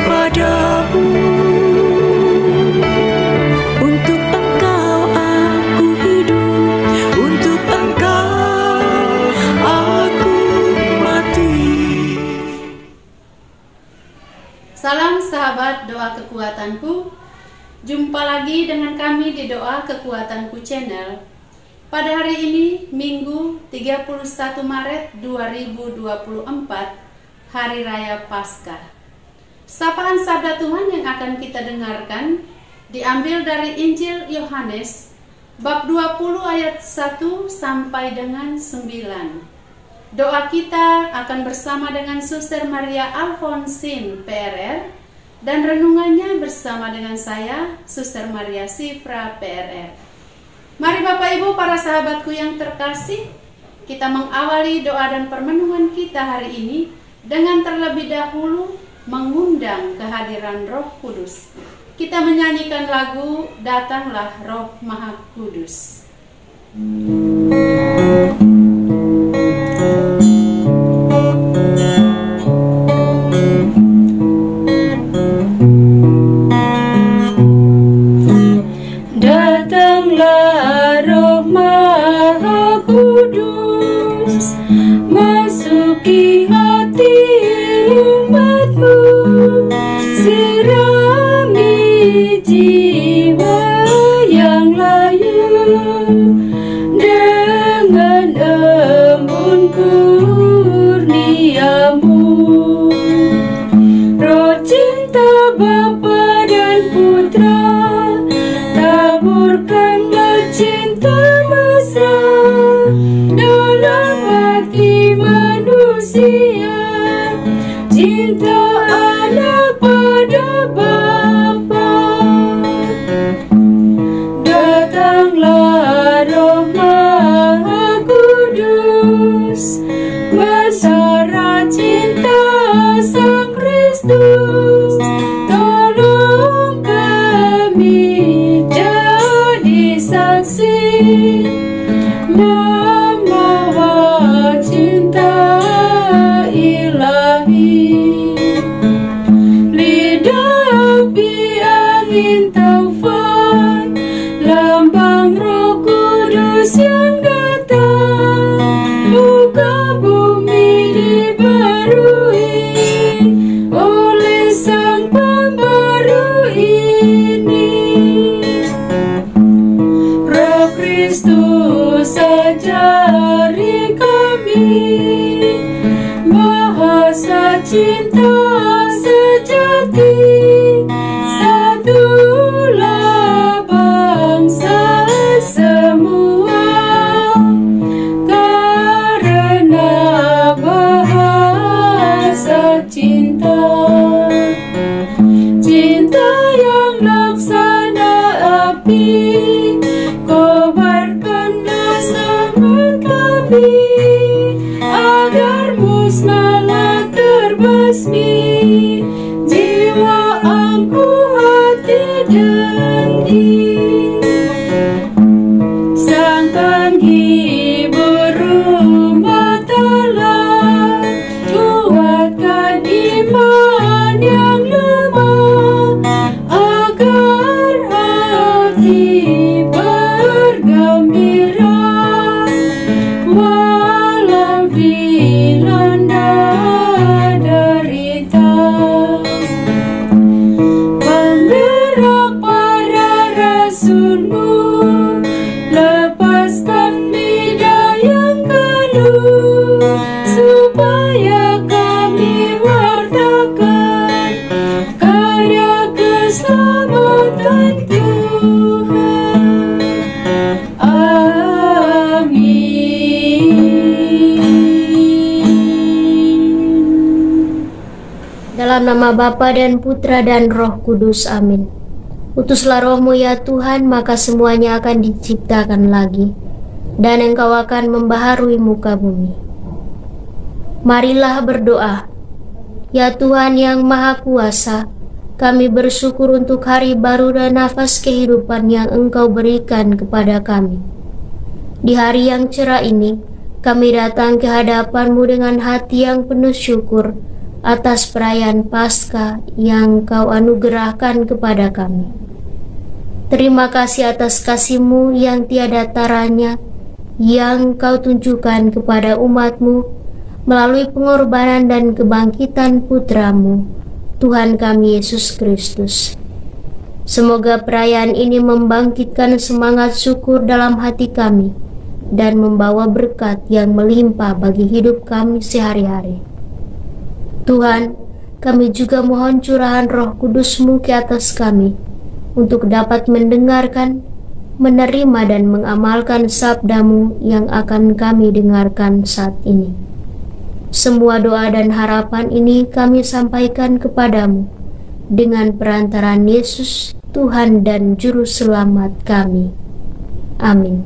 padamu. Untuk Engkau aku hidup, untuk Engkau aku mati. Salam sahabat doa kekuatanku. Jumpa lagi dengan kami di Doa Kekuatanku Channel. Pada hari ini, Minggu 31 Maret 2024, Hari Raya Paskah. Sapaan sabda Tuhan yang akan kita dengarkan diambil dari Injil Yohanes bab 20 ayat 1 sampai dengan 9. Doa kita akan bersama dengan Suster Maria Alfonsin PRR, dan renungannya bersama dengan saya, Suster Maria Sifra PRR. Mari Bapak Ibu, para sahabatku yang terkasih, kita mengawali doa dan permenungan kita hari ini dengan terlebih dahulu mengundang kehadiran Roh Kudus. Kita menyanyikan lagu Datanglah Roh Maha Kudus. Datanglah Roh Maha Kudus, masuki hati umatmu, sirami jiwa yang layu dengan embun kurniamu. Roh cinta Bapa dan Putra, taburkanlah cinta mesra dalam hati manusia, cinta anak pada Bapa. Datanglah Roh Maha Kudus, mesra cinta Sang Kristus, tolong kami jadi saksi membawa cinta ilahi. Lidah api angin taufan, lambang Roh Kudus yang datang, muka bumi dibarui oleh Sang Pembaru ini. Roh Kristus ajari kami bahasa cinta sejati, satulah bangsa semua karena bahasa cinta. Cinta yang laksana api, kobarkanlah semangat kami agar musnahlah terbasmi jiwa angkuh hati dengki. Sang penghibur rumah tangga, kuatkan iman yang lemah agar hati bergembira walau dilanda derita. Penggerak para rasulmu, lepaskan lidah yang keluh supaya kami wartakan karya keselamatan Tuhan. Amin. Dalam nama Bapa dan Putra dan Roh Kudus, amin. Utuslah Roh-Mu ya Tuhan, maka semuanya akan diciptakan lagi, dan Engkau akan membaharui muka bumi. Marilah berdoa. Ya Tuhan yang Maha Kuasa, kami bersyukur untuk hari baru dan nafas kehidupan yang Engkau berikan kepada kami. Di hari yang cerah ini, kami datang ke hadapan-Mu dengan hati yang penuh syukur atas perayaan Paskah yang Kau anugerahkan kepada kami. Terima kasih atas kasih-Mu yang tiada taranya, yang Kau tunjukkan kepada umat-Mu melalui pengorbanan dan kebangkitan Putra-Mu, Tuhan kami Yesus Kristus. Semoga perayaan ini membangkitkan semangat syukur dalam hati kami dan membawa berkat yang melimpah bagi hidup kami sehari-hari. Tuhan, kami juga mohon curahan Roh Kudus-Mu ke atas kami untuk dapat mendengarkan, menerima dan mengamalkan sabda-Mu yang akan kami dengarkan saat ini. Semua doa dan harapan ini kami sampaikan kepadamu dengan perantaraan Yesus, Tuhan dan Juru Selamat kami. Amin.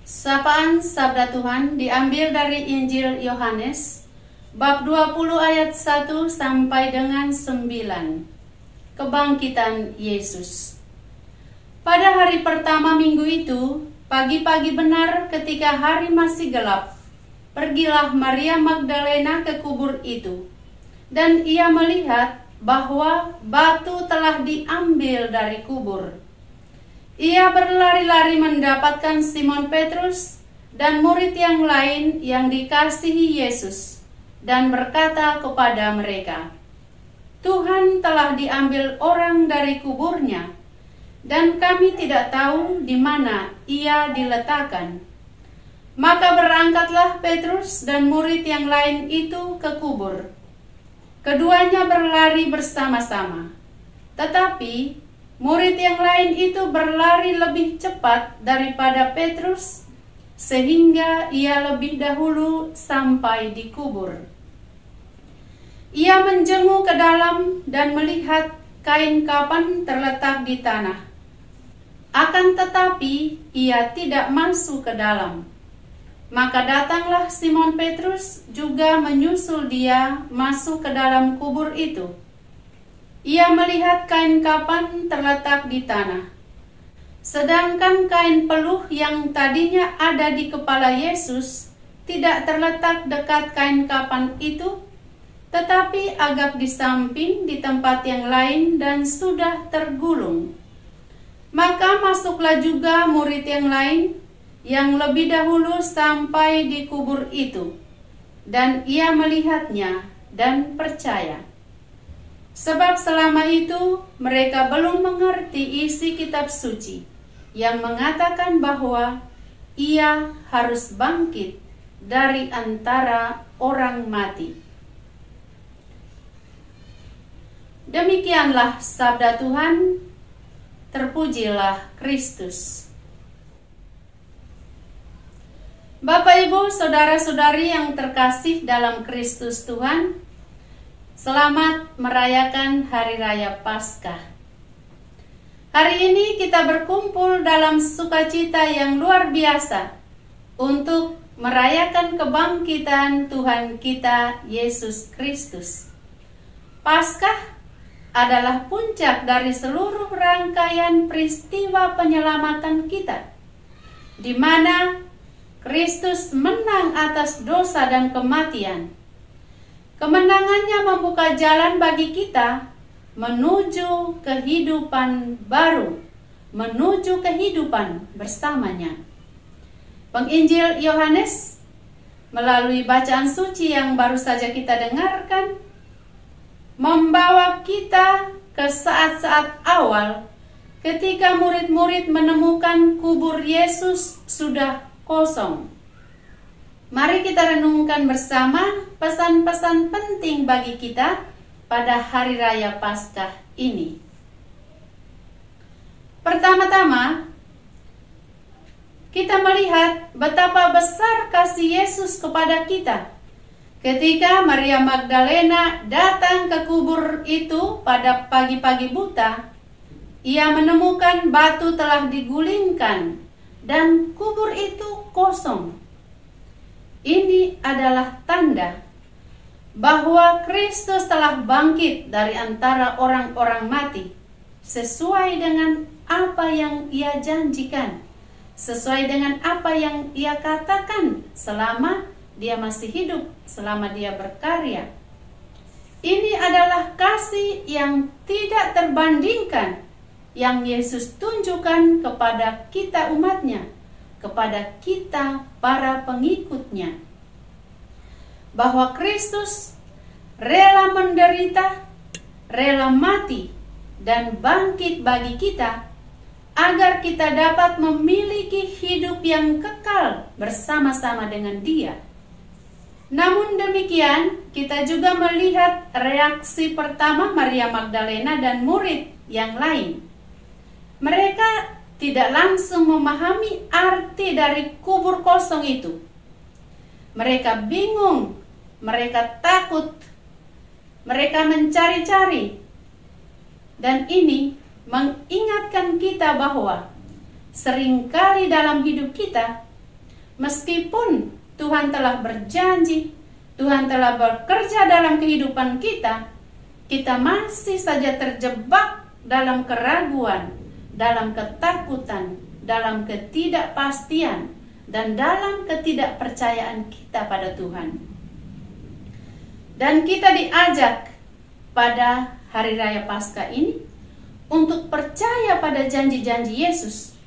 Sapaan Sabda Tuhan diambil dari Injil Yohanes, bab 20 ayat 1 sampai dengan 9. Kebangkitan Yesus. Pada hari pertama minggu itu, pagi-pagi benar ketika hari masih gelap, pergilah Maria Magdalena ke kubur itu, dan ia melihat bahwa batu telah diambil dari kubur. Ia berlari-lari mendapatkan Simon Petrus dan murid yang lain yang dikasihi Yesus, dan berkata kepada mereka, "Tuhan telah diambil orang dari kuburnya, dan kami tidak tahu di mana ia diletakkan." Maka berangkatlah Petrus dan murid yang lain itu ke kubur. Keduanya berlari bersama-sama. Tetapi murid yang lain itu berlari lebih cepat daripada Petrus, sehingga ia lebih dahulu sampai di kubur. Ia menjenguk ke dalam dan melihat kain kapan terletak di tanah. Akan tetapi ia tidak masuk ke dalam. Maka datanglah Simon Petrus juga menyusul dia masuk ke dalam kubur itu. Ia melihat kain kapan terletak di tanah, sedangkan kain peluh yang tadinya ada di kepala Yesus tidak terletak dekat kain kapan itu, tetapi agak di samping di tempat yang lain dan sudah tergulung. Maka masuklah juga murid yang lain yang lebih dahulu sampai di kubur itu, dan ia melihatnya dan percaya. Sebab selama itu mereka belum mengerti isi kitab suci yang mengatakan bahwa ia harus bangkit dari antara orang mati. Demikianlah sabda Tuhan. Terpujilah Kristus. Bapak, Ibu, saudara-saudari yang terkasih dalam Kristus Tuhan, selamat merayakan Hari Raya Paskah. Hari ini kita berkumpul dalam sukacita yang luar biasa untuk merayakan kebangkitan Tuhan kita Yesus Kristus. Paskah adalah puncak dari seluruh rangkaian peristiwa penyelamatan kita, di mana Kristus menang atas dosa dan kematian. Kemenangannya membuka jalan bagi kita menuju kehidupan baru, menuju kehidupan bersamanya. Penginjil Yohanes melalui bacaan suci yang baru saja kita dengarkan membawa kita ke saat-saat awal ketika murid-murid menemukan kubur Yesus sudah kosong. Mari kita renungkan bersama pesan-pesan penting bagi kita pada Hari Raya Paskah ini. Pertama-tama, kita melihat betapa besar kasih Yesus kepada kita. Ketika Maria Magdalena datang ke kubur itu pada pagi-pagi buta, ia menemukan batu telah digulingkan dan kubur itu kosong. Ini adalah tanda bahwa Kristus telah bangkit dari antara orang-orang mati, sesuai dengan apa yang ia janjikan, sesuai dengan apa yang ia katakan selama dia masih hidup, selama dia berkarya. Ini adalah kasih yang tidak terbandingkan yang Yesus tunjukkan kepada kita umatnya, kepada kita para pengikutnya. Bahwa Kristus rela menderita, rela mati, dan bangkit bagi kita, agar kita dapat memiliki hidup yang kekal bersama-sama dengan Dia. Namun demikian, kita juga melihat reaksi pertama Maria Magdalena dan murid yang lain. Mereka tidak langsung memahami arti dari kubur kosong itu. Mereka bingung, mereka takut, mereka mencari-cari. Dan ini mengingatkan kita bahwa seringkali dalam hidup kita, meskipun Tuhan telah berjanji, Tuhan telah bekerja dalam kehidupan kita, kita masih saja terjebak dalam keraguan, dalam ketakutan, dalam ketidakpastian, dan dalam ketidakpercayaan kita pada Tuhan. Dan kita diajak pada Hari Raya Paskah ini untuk percaya pada janji-janji Yesus,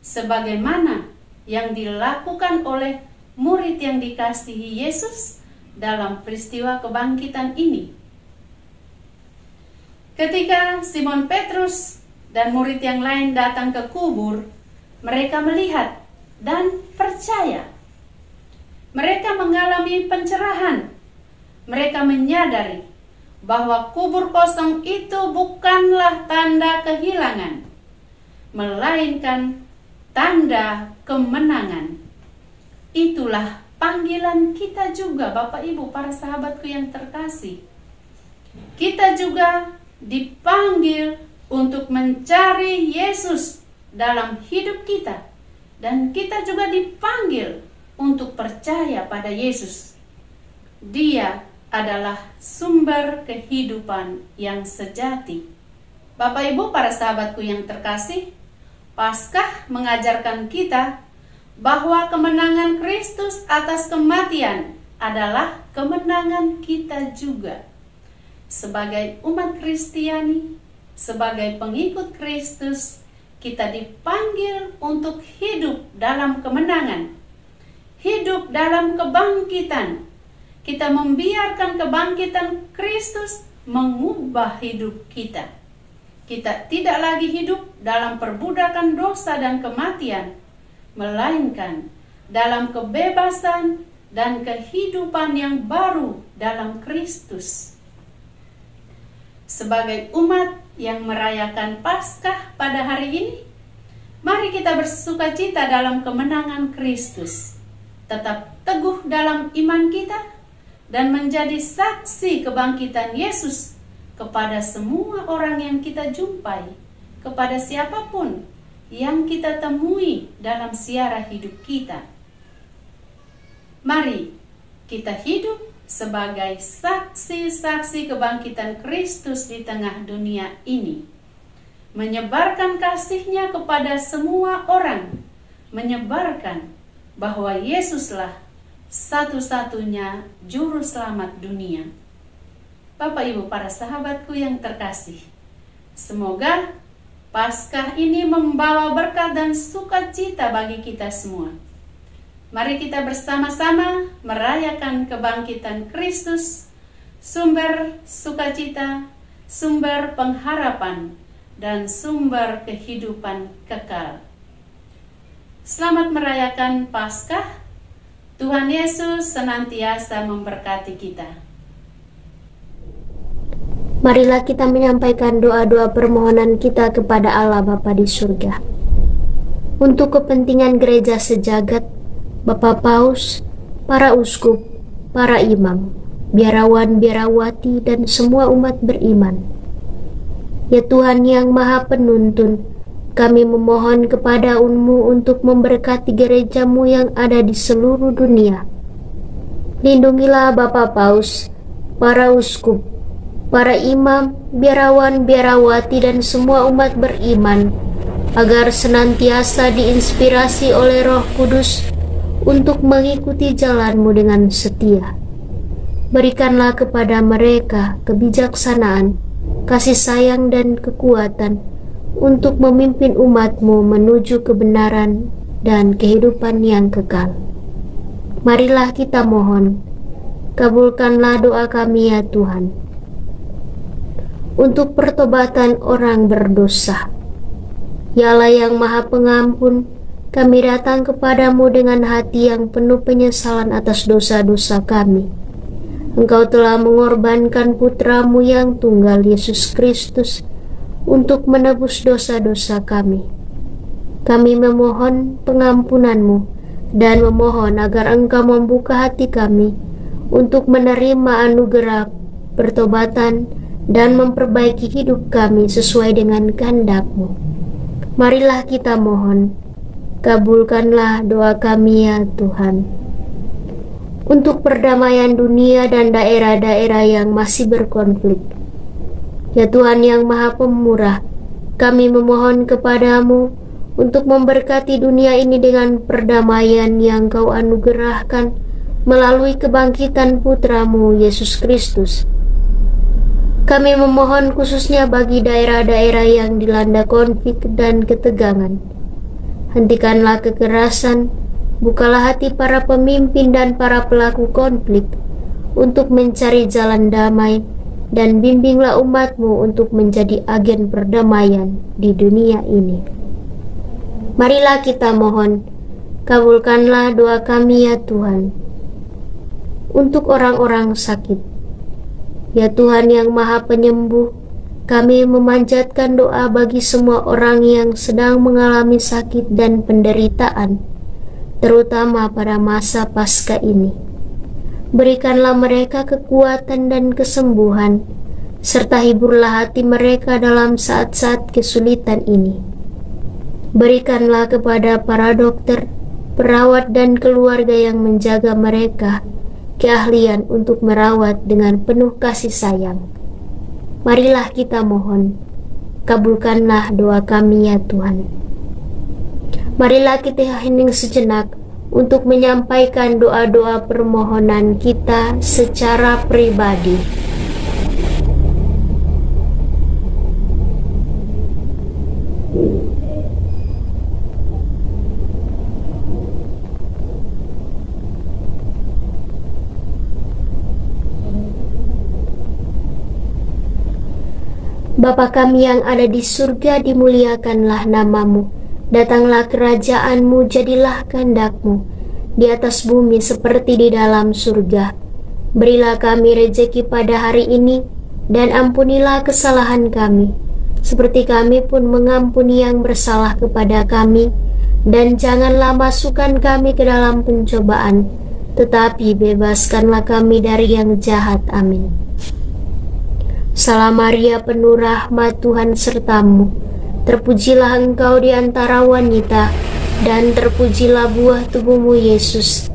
sebagaimana yang dilakukan oleh murid yang dikasihi Yesus dalam peristiwa kebangkitan ini. Ketika Simon Petrus dan murid yang lain datang ke kubur, mereka melihat dan percaya. Mereka mengalami pencerahan. Mereka menyadari bahwa kubur kosong itu bukanlah tanda kehilangan, melainkan tanda kemenangan. Itulah panggilan kita juga, Bapak Ibu, para sahabatku yang terkasih. Kita juga dipanggil untuk mencari Yesus dalam hidup kita. Dan kita juga dipanggil untuk percaya pada Yesus. Dia adalah sumber kehidupan yang sejati. Bapak Ibu, para sahabatku yang terkasih, Paskah mengajarkan kita bahwa kemenangan Kristus atas kematian adalah kemenangan kita juga. Sebagai umat Kristiani, sebagai pengikut Kristus, kita dipanggil untuk hidup dalam kemenangan, hidup dalam kebangkitan. Kita membiarkan kebangkitan Kristus mengubah hidup kita. Kita tidak lagi hidup dalam perbudakan dosa dan kematian, melainkan dalam kebebasan dan kehidupan yang baru dalam Kristus. Sebagai umat yang merayakan Paskah pada hari ini, mari kita bersukacita dalam kemenangan Kristus, tetap teguh dalam iman kita, dan menjadi saksi kebangkitan Yesus kepada semua orang yang kita jumpai, kepada siapapun yang kita temui dalam siara hidup kita. Mari kita hidup sebagai saksi-saksi kebangkitan Kristus di tengah dunia ini, menyebarkan kasih-Nya kepada semua orang, menyebarkan bahwa Yesuslah satu-satunya juru selamat dunia. Bapak Ibu, para sahabatku yang terkasih, semoga Paskah ini membawa berkat dan sukacita bagi kita semua. Mari kita bersama-sama merayakan kebangkitan Kristus, sumber sukacita, sumber pengharapan, dan sumber kehidupan kekal. Selamat merayakan Paskah. Tuhan Yesus senantiasa memberkati kita. Marilah kita menyampaikan doa-doa permohonan kita kepada Allah Bapa di surga. Untuk kepentingan gereja sejagat, Bapak Paus, para uskup, para imam, biarawan, biarawati, dan semua umat beriman. Ya Tuhan yang Maha Penuntun, kami memohon kepada-Mu untuk memberkati gereja-Mu yang ada di seluruh dunia. Lindungilah Bapak Paus, para uskup, para imam, biarawan, biarawati, dan semua umat beriman, agar senantiasa diinspirasi oleh Roh Kudus untuk mengikuti jalan-Mu dengan setia. Berikanlah kepada mereka kebijaksanaan, kasih sayang dan kekuatan untuk memimpin umat-Mu menuju kebenaran dan kehidupan yang kekal. Marilah kita mohon, kabulkanlah doa kami ya Tuhan. Untuk pertobatan orang berdosa, ya Allah yang Maha Pengampun, kami datang kepadamu dengan hati yang penuh penyesalan atas dosa-dosa kami. Engkau telah mengorbankan putra-Mu yang tunggal, Yesus Kristus, untuk menebus dosa-dosa kami. Kami memohon pengampunan-Mu dan memohon agar Engkau membuka hati kami untuk menerima anugerah pertobatan dan memperbaiki hidup kami sesuai dengan kehendak-Mu. Marilah kita mohon, kabulkanlah doa kami ya Tuhan. Untuk perdamaian dunia dan daerah-daerah yang masih berkonflik, ya Tuhan yang Maha Pemurah, kami memohon kepadamu untuk memberkati dunia ini dengan perdamaian yang Kau anugerahkan melalui kebangkitan Putra-Mu Yesus Kristus. Kami memohon khususnya bagi daerah-daerah yang dilanda konflik dan ketegangan. Hentikanlah kekerasan, bukalah hati para pemimpin dan para pelaku konflik untuk mencari jalan damai, dan bimbinglah umat-Mu untuk menjadi agen perdamaian di dunia ini. Marilah kita mohon, kabulkanlah doa kami ya Tuhan. Untuk orang-orang sakit, ya Tuhan yang Maha Penyembuh, kami memanjatkan doa bagi semua orang yang sedang mengalami sakit dan penderitaan, terutama pada masa Paskah ini. Berikanlah mereka kekuatan dan kesembuhan, serta hiburlah hati mereka dalam saat-saat kesulitan ini. Berikanlah kepada para dokter, perawat dan keluarga yang menjaga mereka keahlian untuk merawat dengan penuh kasih sayang. Marilah kita mohon, kabulkanlah doa kami ya Tuhan. Marilah kita hening sejenak untuk menyampaikan doa-doa permohonan kita secara pribadi. Bapa kami yang ada di surga, dimuliakanlah nama-Mu. Datanglah kerajaan-Mu, jadilah kehendak-Mu di atas bumi seperti di dalam surga. Berilah kami rejeki pada hari ini, dan ampunilah kesalahan kami, seperti kami pun mengampuni yang bersalah kepada kami. Dan janganlah masukkan kami ke dalam pencobaan, tetapi bebaskanlah kami dari yang jahat. Amin. Salam Maria, penuh rahmat, Tuhan sertamu. Terpujilah engkau di antara wanita, dan terpujilah buah tubuhmu Yesus.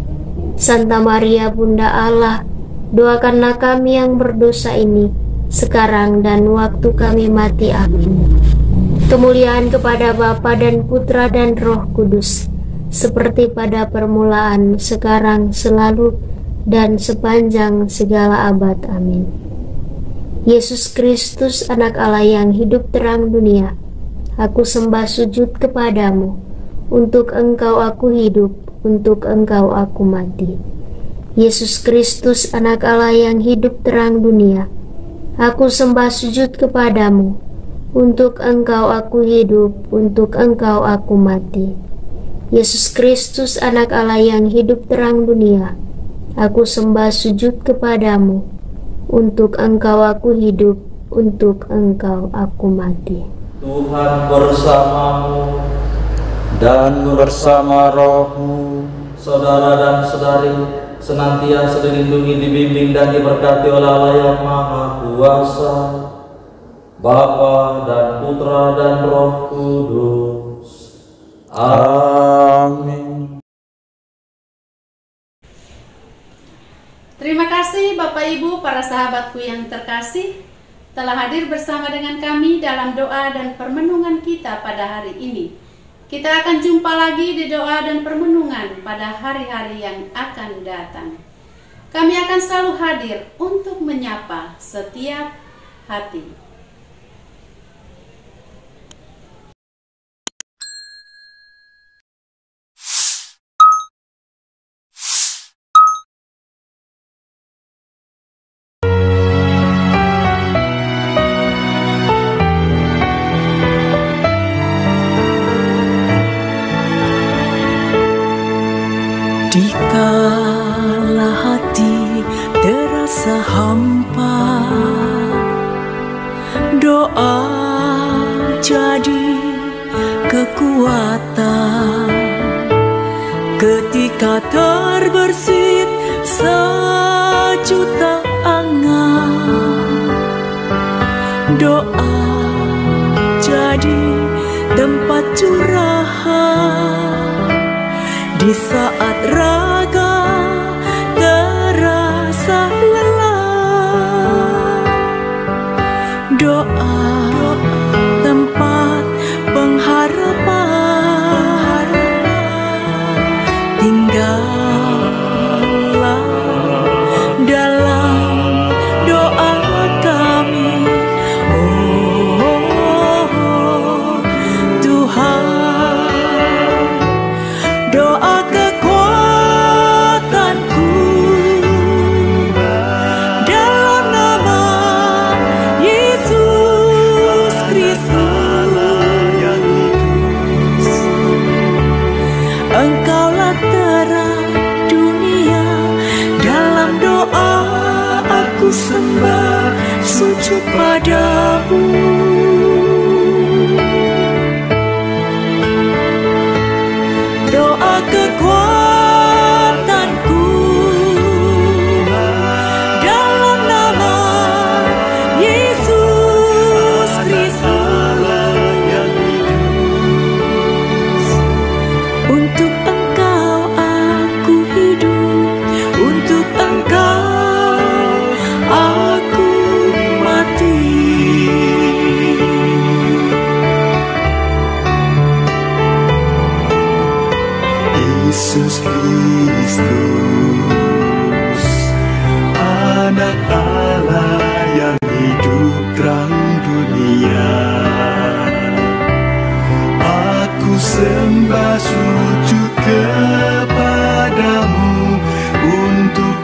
Santa Maria Bunda Allah, doakanlah kami yang berdosa ini, sekarang dan waktu kami mati. Amin. Kemuliaan kepada Bapa dan Putra dan Roh Kudus, seperti pada permulaan, sekarang, selalu, dan sepanjang segala abad. Amin. Yesus Kristus, anak Allah yang hidup terang dunia, aku sembah sujud kepadamu. Untuk engkau aku hidup, untuk engkau aku mati. Yesus Kristus, anak Allah yang hidup terang dunia, aku sembah sujud kepadamu. Untuk engkau aku hidup, untuk engkau aku mati. Yesus Kristus, anak Allah yang hidup terang dunia, aku sembah sujud kepadamu. Untuk engkau aku hidup, untuk engkau aku mati. Tuhan bersamamu dan bersama rohmu. Saudara dan saudari, senantiasa dilindungi, dibimbing dan diberkati oleh Allah yang Maha Kuasa, Bapa dan Putra dan Roh Kudus. Amin. Terima kasih Bapak Ibu, para sahabatku yang terkasih, telah hadir bersama dengan kami dalam doa dan permenungan kita pada hari ini. Kita akan jumpa lagi di doa dan permenungan pada hari-hari yang akan datang. Kami akan selalu hadir untuk menyapa setiap hati. Dikala hati terasa hampa, doa jadi kekuatan. Ketika terbersit sejuta angan, doa jadi tempat curahan. Di saat raga terasa lelah, doa tempat pengharapan. Tinggallah dalam doa kami, oh Tuhan. Doa kekuatanku dalam nama Yesus Kristus. Engkaulah terang dunia, dalam doa aku sembah sujud padamu. Doa kekuatanku dalam nama Yesus Kristus. Untuk Engkau aku hidup, untuk Engkau aku mati. Yesus Kristus, Anak Allah yang hidup terang dunia, aku sembah sujud kepadamu untuk